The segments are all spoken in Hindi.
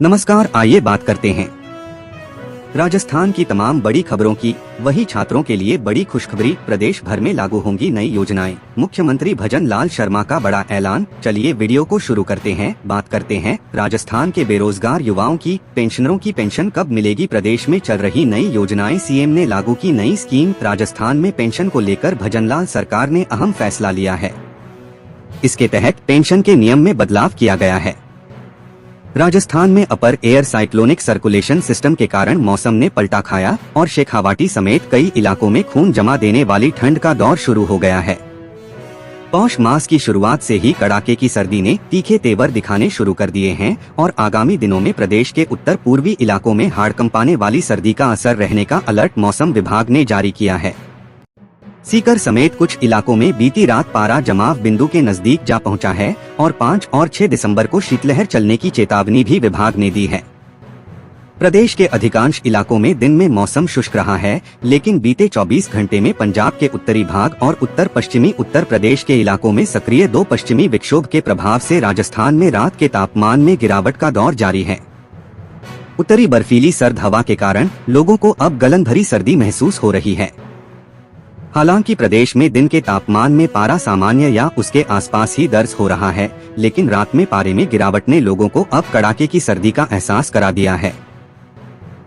नमस्कार, आइए बात करते हैं राजस्थान की तमाम बड़ी खबरों की। वही छात्रों के लिए बड़ी खुशखबरी, प्रदेश भर में लागू होंगी नई योजनाएं। मुख्यमंत्री भजन लाल शर्मा का बड़ा ऐलान। चलिए वीडियो को शुरू करते हैं। बात करते हैं राजस्थान के बेरोजगार युवाओं की। पेंशनरों की पेंशन कब मिलेगी? प्रदेश में चल रही नई योजनाएं। सीएम ने लागू की नई स्कीम। राजस्थान में पेंशन को लेकर भजनलाल सरकार ने अहम फैसला लिया है। इसके तहत पेंशन के नियम में बदलाव किया गया है। राजस्थान में अपर एयर साइक्लोनिक सर्कुलेशन सिस्टम के कारण मौसम ने पलटा खाया और शेखावाटी समेत कई इलाकों में खून जमा देने वाली ठंड का दौर शुरू हो गया है। पौष मास की शुरुआत से ही कड़ाके की सर्दी ने तीखे तेवर दिखाने शुरू कर दिए हैं और आगामी दिनों में प्रदेश के उत्तर पूर्वी इलाकों में हाड़ कंपाने वाली सर्दी का असर रहने का अलर्ट मौसम विभाग ने जारी किया है। सीकर समेत कुछ इलाकों में बीती रात पारा जमाव बिंदु के नजदीक जा पहुंचा है और 5 और 6 दिसंबर को शीतलहर चलने की चेतावनी भी विभाग ने दी है। प्रदेश के अधिकांश इलाकों में दिन में मौसम शुष्क रहा है, लेकिन बीते 24 घंटे में पंजाब के उत्तरी भाग और उत्तर पश्चिमी उत्तर प्रदेश के इलाकों में सक्रिय 2 पश्चिमी विक्षोभ के प्रभाव से राजस्थान में रात के तापमान में गिरावट का दौर जारी है। उत्तरी बर्फीली सर्द हवा के कारण लोगों को अब गलन भरी सर्दी महसूस हो रही है। हालांकि प्रदेश में दिन के तापमान में पारा सामान्य या उसके आसपास ही दर्ज हो रहा है, लेकिन रात में पारे में गिरावट ने लोगों को अब कड़ाके की सर्दी का एहसास करा दिया है।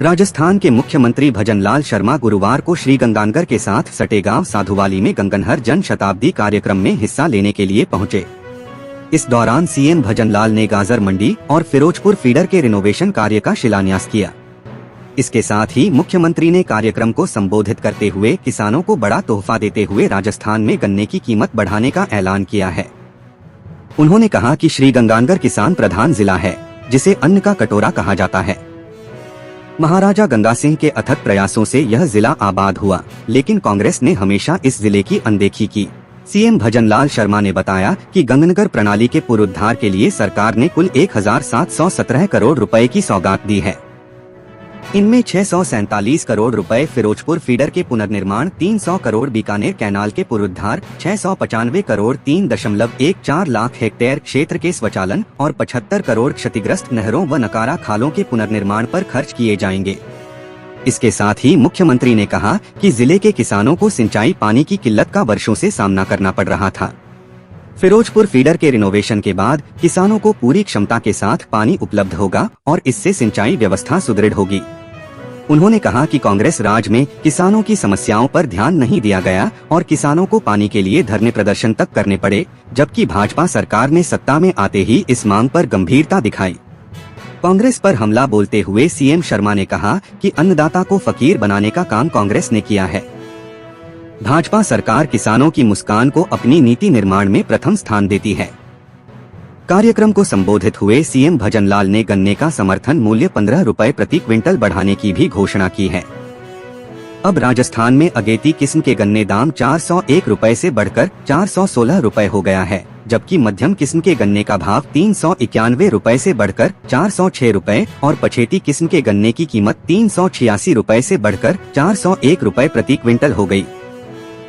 राजस्थान के मुख्यमंत्री भजनलाल शर्मा गुरुवार को श्रीगंगानगर के साथ सटे गांव साधुवाली में गंगनहर जन शताब्दी कार्यक्रम में हिस्सा लेने के लिए पहुंचे। इस दौरान सीएम भजनलाल ने गाजर मंडी और फिरोजपुर फीडर के रिनोवेशन कार्य का शिलान्यास किया। इसके साथ ही मुख्यमंत्री ने कार्यक्रम को संबोधित करते हुए किसानों को बड़ा तोहफा देते हुए राजस्थान में गन्ने की कीमत बढ़ाने का ऐलान किया है। उन्होंने कहा कि श्रीगंगानगर किसान प्रधान जिला है, जिसे अन्न का कटोरा कहा जाता है। महाराजा गंगा सिंह के अथक प्रयासों से यह जिला आबाद हुआ, लेकिन कांग्रेस ने हमेशा इस जिले की अनदेखी की। सीएम भजनलाल शर्मा ने बताया कि गंगनगर प्रणाली के पुनरुद्धार के लिए सरकार ने कुल 1717 करोड़ रुपए की सौगात दी है। इनमें 647 करोड़ रुपए फिरोजपुर फीडर के पुनर्निर्माण, 300 करोड़ बीकानेर कैनाल के पुनरुद्धार, 695 करोड़ 3.14 लाख हेक्टेयर क्षेत्र के स्वचालन और 75 करोड़ क्षतिग्रस्त नहरों व नकारा खालों के पुनर्निर्माण पर खर्च किए जाएंगे। इसके साथ ही मुख्यमंत्री ने कहा कि जिले के किसानों को सिंचाई पानी की किल्लत का वर्षों से सामना करना पड़ रहा था। फिरोजपुर फीडर के रिनोवेशन के बाद किसानों को पूरी क्षमता के साथ पानी उपलब्ध होगा और इससे सिंचाई व्यवस्था सुदृढ़ होगी। उन्होंने कहा कि कांग्रेस राज में किसानों की समस्याओं पर ध्यान नहीं दिया गया और किसानों को पानी के लिए धरने प्रदर्शन तक करने पड़े, जबकि भाजपा सरकार ने सत्ता में आते ही इस मांग पर गंभीरता दिखाई। कांग्रेस पर हमला बोलते हुए सीएम शर्मा ने कहा कि अन्नदाता को फकीर बनाने का काम कांग्रेस ने किया है। भाजपा सरकार किसानों की मुस्कान को अपनी नीति निर्माण में प्रथम स्थान देती है। कार्यक्रम को संबोधित हुए सीएम भजनलाल ने गन्ने का समर्थन मूल्य 15 रुपए प्रति क्विंटल बढ़ाने की भी घोषणा की है। अब राजस्थान में अगेती किस्म के गन्ने दाम 401 रुपए से बढ़कर 416 रुपए हो गया है, जबकि मध्यम किस्म के गन्ने का भाव 391 रुपए से बढ़कर 406 रुपए और पछेती किस्म के गन्ने की कीमत 386 रुपए से बढ़कर 401 रुपए प्रति क्विंटल हो गई।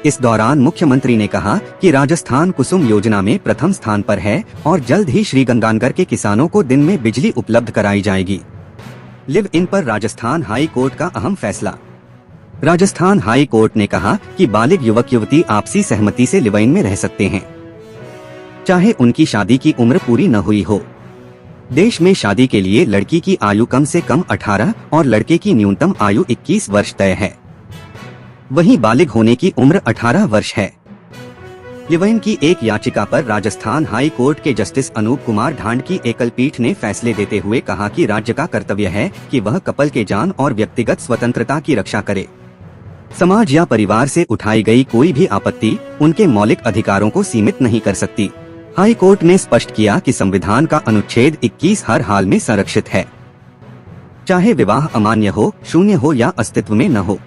इस दौरान मुख्यमंत्री ने कहा कि राजस्थान कुसुम योजना में प्रथम स्थान पर है और जल्द ही श्रीगंगानगर के किसानों को दिन में बिजली उपलब्ध कराई जाएगी। लिव इन पर राजस्थान हाई कोर्ट का अहम फैसला। राजस्थान हाई कोर्ट ने कहा कि बालिग युवक युवती आपसी सहमति से लिव इन में रह सकते हैं, चाहे उनकी शादी की उम्र पूरी न हुई हो। देश में शादी के लिए लड़की की आयु कम से कम 18 और लड़के की न्यूनतम आयु 21 वर्ष तय है। वहीं बालिग होने की उम्र 18 वर्ष है। लिव इन की एक याचिका पर राजस्थान हाई कोर्ट के जस्टिस अनूप कुमार ढांड की एकल पीठ ने फैसले देते हुए कहा कि राज्य का कर्तव्य है कि वह कपल के जान और व्यक्तिगत स्वतंत्रता की रक्षा करे। समाज या परिवार से उठाई गई कोई भी आपत्ति उनके मौलिक अधिकारों को सीमित नहीं कर सकती। हाई कोर्ट ने स्पष्ट किया कि संविधान का अनुच्छेद 21 हर हाल में संरक्षित है, चाहे विवाह अमान्य हो, शून्य हो या अस्तित्व में न हो।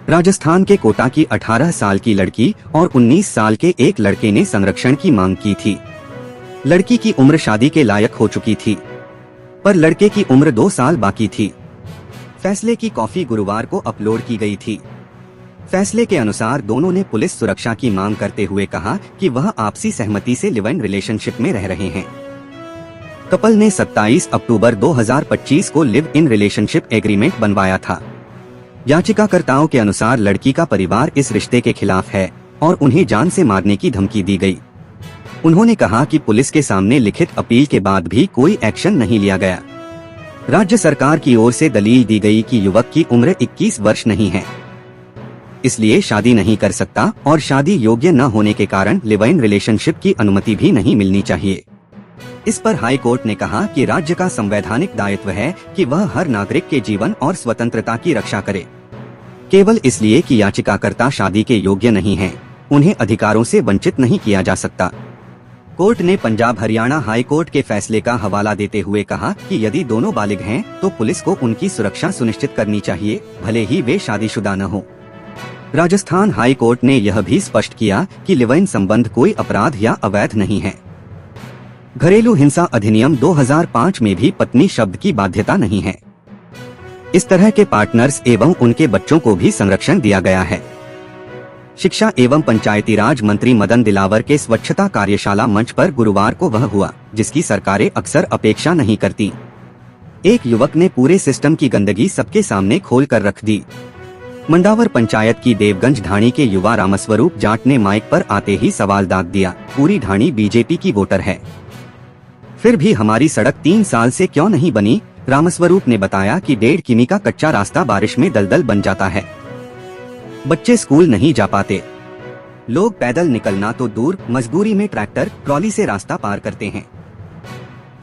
राजस्थान के कोटा की 18 साल की लड़की और 19 साल के एक लड़के ने संरक्षण की मांग की थी। लड़की की उम्र शादी के लायक हो चुकी थी, पर लड़के की उम्र 2 साल बाकी थी। फैसले की कॉपी गुरुवार को अपलोड की गई थी। फैसले के अनुसार दोनों ने पुलिस सुरक्षा की मांग करते हुए कहा कि वह आपसी सहमति से लिव इन रिलेशनशिप में रह रहे हैं। कपल ने 27 अक्टूबर 2025 को लिव इन रिलेशनशिप एग्रीमेंट बनवाया था। याचिकाकर्ताओं के अनुसार लड़की का परिवार इस रिश्ते के खिलाफ है और उन्हें जान से मारने की धमकी दी गई। उन्होंने कहा कि पुलिस के सामने लिखित अपील के बाद भी कोई एक्शन नहीं लिया गया। राज्य सरकार की ओर से दलील दी गई कि युवक की उम्र 21 वर्ष नहीं है, इसलिए शादी नहीं कर सकता और शादी योग्य न होने के कारण लिव इन रिलेशनशिप की अनुमति भी नहीं मिलनी चाहिए। इस पर हाई कोर्ट ने कहा कि राज्य का संवैधानिक दायित्व है कि वह हर नागरिक के जीवन और स्वतंत्रता की रक्षा करे। केवल इसलिए कि याचिकाकर्ता शादी के योग्य नहीं हैं, उन्हें अधिकारों से वंचित नहीं किया जा सकता। कोर्ट ने पंजाब हरियाणा हाई कोर्ट के फैसले का हवाला देते हुए कहा कि यदि दोनों बालिग हैं तो पुलिस को उनकी सुरक्षा सुनिश्चित करनी चाहिए, भले ही वे शादीशुदा न हो। राजस्थान हाई कोर्ट ने यह भी स्पष्ट किया कि लिव इन संबंध कोई अपराध या अवैध नहीं है। घरेलू हिंसा अधिनियम 2005 में भी पत्नी शब्द की बाध्यता नहीं है। इस तरह के पार्टनर्स एवं उनके बच्चों को भी संरक्षण दिया गया है। शिक्षा एवं पंचायती राज मंत्री मदन दिलावर के स्वच्छता कार्यशाला मंच पर गुरुवार को वह हुआ जिसकी सरकारें अक्सर अपेक्षा नहीं करती। एक युवक ने पूरे सिस्टम की गंदगी सबके सामने खोल कर रख दी। मंडावर पंचायत की देवगंज ढाणी के युवा रामस्वरूप जाट ने माइक पर आते ही सवाल दाग दिया, पूरी ढाणी बीजेपी की वोटर है, फिर भी हमारी सड़क 3 साल से क्यों नहीं बनी। रामस्वरूप ने बताया कि 1.5 किमी का कच्चा रास्ता बारिश में दलदल बन जाता है, बच्चे स्कूल नहीं जा पाते, लोग पैदल निकलना तो दूर मजबूरी में ट्रैक्टर ट्रॉली से रास्ता पार करते हैं।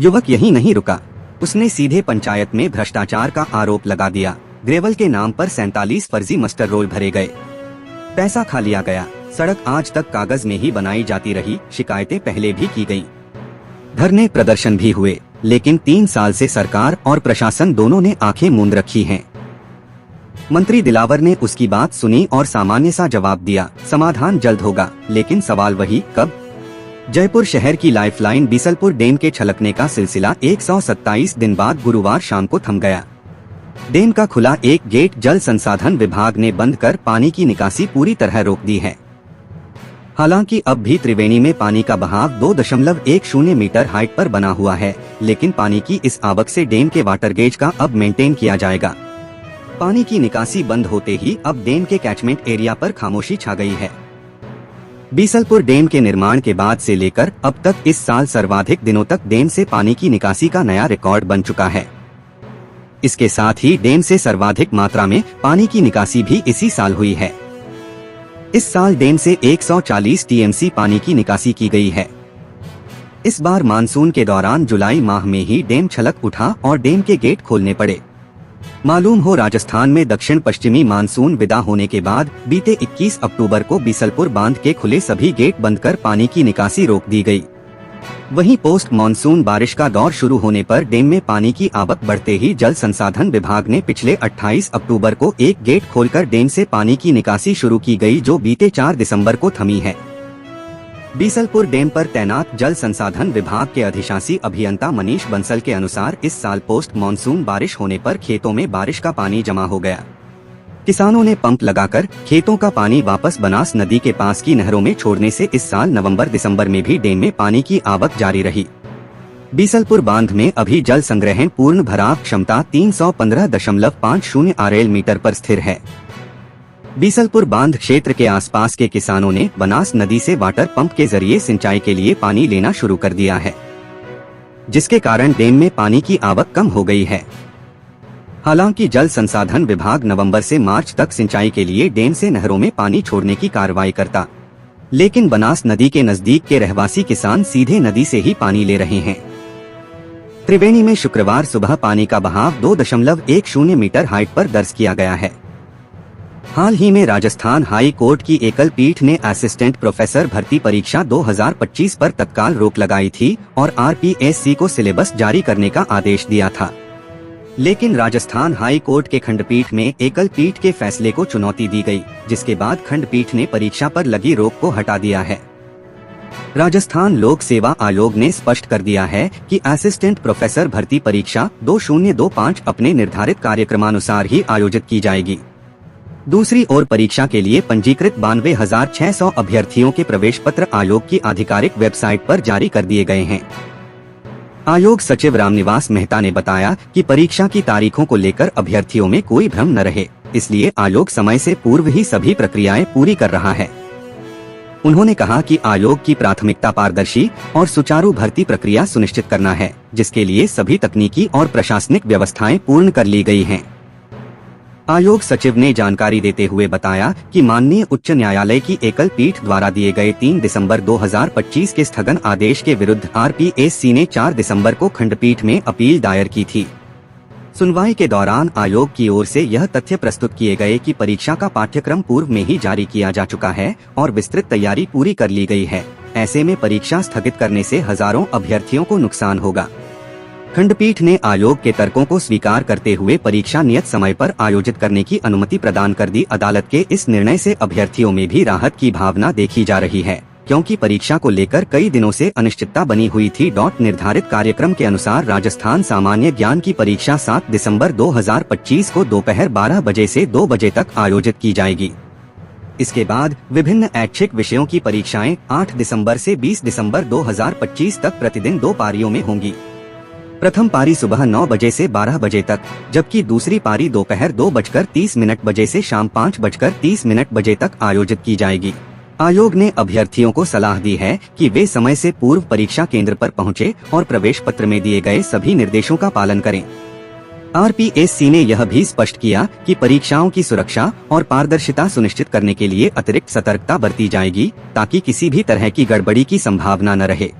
युवक यहीं नहीं रुका, उसने सीधे पंचायत में भ्रष्टाचार का आरोप लगा दिया। ग्रेवल के नाम पर 47 फर्जी मस्टर रोल भरे गए, पैसा खा लिया गया, सड़क आज तक कागज में ही बनाई जाती रही, शिकायतें पहले भी की गयी, धरने प्रदर्शन भी हुए, लेकिन 3 साल से सरकार और प्रशासन दोनों ने आंखें मूंद रखी हैं। मंत्री दिलावर ने उसकी बात सुनी और सामान्य सा जवाब दिया, समाधान जल्द होगा, लेकिन सवाल वही, कब। जयपुर शहर की लाइफलाइन बीसलपुर डैम के छलकने का सिलसिला 127 दिन बाद गुरुवार शाम को थम गया। डैम का खुला एक गेट जल संसाधन विभाग ने बंद कर पानी की निकासी पूरी तरह रोक दी है। हालांकि अब भी त्रिवेणी में पानी का बहाव 2.10 मीटर हाइट पर बना हुआ है, लेकिन पानी की इस आवक से डैम के वाटर गेज का अब मेंटेन किया जाएगा। पानी की निकासी बंद होते ही अब डैम के कैचमेंट एरिया पर खामोशी छा गई है। बीसलपुर डैम के निर्माण के बाद से लेकर अब तक इस साल सर्वाधिक दिनों तक डैम से पानी की निकासी का नया रिकॉर्ड बन चुका है। इसके साथ ही डैम से सर्वाधिक मात्रा में पानी की निकासी भी इसी साल हुई है। इस साल डैम से 140 टीएमसी पानी की निकासी की गई है। इस बार मानसून के दौरान जुलाई माह में ही डैम छलक उठा और डैम के गेट खोलने पड़े। मालूम हो, राजस्थान में दक्षिण पश्चिमी मानसून विदा होने के बाद बीते 21 अक्टूबर को बीसलपुर बांध के खुले सभी गेट बंद कर पानी की निकासी रोक दी गई। वहीं पोस्ट मानसून बारिश का दौर शुरू होने पर डैम में पानी की आवक बढ़ते ही जल संसाधन विभाग ने पिछले 28 अक्टूबर को एक गेट खोलकर डैम से पानी की निकासी शुरू की गई, जो बीते 4 दिसंबर को थमी है। बीसलपुर डैम पर तैनात जल संसाधन विभाग के अधिशासी अभियंता मनीष बंसल के अनुसार इस साल पोस्ट मानसून बारिश होने पर खेतों में बारिश का पानी जमा हो गया। किसानों ने पंप लगाकर खेतों का पानी वापस बनास नदी के पास की नहरों में छोड़ने से इस साल नवंबर-दिसंबर में भी डैम में पानी की आवक जारी रही। बीसलपुर बांध में अभी जल संग्रहण पूर्ण भराव क्षमता 315.50 आरएल मीटर पर स्थिर है। बीसलपुर बांध क्षेत्र के आसपास के किसानों ने बनास नदी से वाटर पंप के जरिए सिंचाई के लिए पानी लेना शुरू कर दिया है, जिसके कारण डैम में पानी की आवक कम हो गई है। हालांकि जल संसाधन विभाग नवंबर से मार्च तक सिंचाई के लिए डैम से नहरों में पानी छोड़ने की कार्रवाई करता, लेकिन बनास नदी के नजदीक के रहवासी किसान सीधे नदी से ही पानी ले रहे हैं। त्रिवेणी में शुक्रवार सुबह पानी का बहाव 2.10 मीटर हाइट पर दर्ज किया गया है। हाल ही में राजस्थान हाई कोर्ट की एकल पीठ ने असिस्टेंट प्रोफेसर भर्ती परीक्षा 2025 पर तत्काल रोक लगाई थी और आरपीएससी को सिलेबस जारी करने का आदेश दिया था, लेकिन राजस्थान हाई कोर्ट के खंडपीठ में एकल पीठ के फैसले को चुनौती दी गई, जिसके बाद खंडपीठ ने परीक्षा पर लगी रोक को हटा दिया है। राजस्थान लोक सेवा आयोग ने स्पष्ट कर दिया है कि असिस्टेंट प्रोफेसर भर्ती परीक्षा 2025 अपने निर्धारित कार्यक्रमानुसार ही आयोजित की जाएगी। दूसरी ओर परीक्षा के लिए पंजीकृत 92,600 अभ्यर्थियों के प्रवेश पत्र आयोग की आधिकारिक वेबसाइट पर जारी कर दिए गए हैं। आयोग सचिव रामनिवास मेहता ने बताया कि परीक्षा की तारीखों को लेकर अभ्यर्थियों में कोई भ्रम न रहे, इसलिए आयोग समय से पूर्व ही सभी प्रक्रियाएं पूरी कर रहा है। उन्होंने कहा कि आयोग की प्राथमिकता पारदर्शी और सुचारू भर्ती प्रक्रिया सुनिश्चित करना है, जिसके लिए सभी तकनीकी और प्रशासनिक व्यवस्थाएं पूर्ण कर ली गई हैं। आयोग सचिव ने जानकारी देते हुए बताया कि माननीय उच्च न्यायालय की एकल पीठ द्वारा दिए गए 3 दिसंबर 2025 के स्थगन आदेश के विरुद्ध RPSC ने 4 दिसंबर को खंडपीठ में अपील दायर की थी। सुनवाई के दौरान आयोग की ओर से यह तथ्य प्रस्तुत किए गए कि परीक्षा का पाठ्यक्रम पूर्व में ही जारी किया जा चुका है और विस्तृत तैयारी पूरी कर ली गई है। ऐसे में परीक्षा स्थगित करने से हजारों अभ्यर्थियों को नुकसान होगा। खंडपीठ ने आयोग के तर्कों को स्वीकार करते हुए परीक्षा नियत समय पर आयोजित करने की अनुमति प्रदान कर दी। अदालत के इस निर्णय से अभ्यर्थियों में भी राहत की भावना देखी जा रही है, क्योंकि परीक्षा को लेकर कई दिनों से अनिश्चितता बनी हुई थी। निर्धारित कार्यक्रम के अनुसार राजस्थान सामान्य ज्ञान की परीक्षा 7 दिसंबर 2025 को दोपहर 12 बजे से 2 बजे तक आयोजित की जाएगी। इसके बाद विभिन्न ऐच्छिक विषयों की परीक्षाएं 8 दिसंबर से 20 दिसंबर 2025 तक प्रतिदिन 2 पारियों में होंगी। प्रथम पारी सुबह 9 बजे से 12 बजे तक, जबकि दूसरी पारी दोपहर 2:30 बजे से शाम 5:30 बजे तक आयोजित की जाएगी। आयोग ने अभ्यर्थियों को सलाह दी है कि वे समय से पूर्व परीक्षा केंद्र पर पहुंचे और प्रवेश पत्र में दिए गए सभी निर्देशों का पालन करें। RPSC ने यह भी स्पष्ट किया कि परीक्षाओं की सुरक्षा और पारदर्शिता सुनिश्चित करने के लिए अतिरिक्त सतर्कता बरती जाएगी, ताकि किसी भी तरह की गड़बड़ी की संभावना न रहे।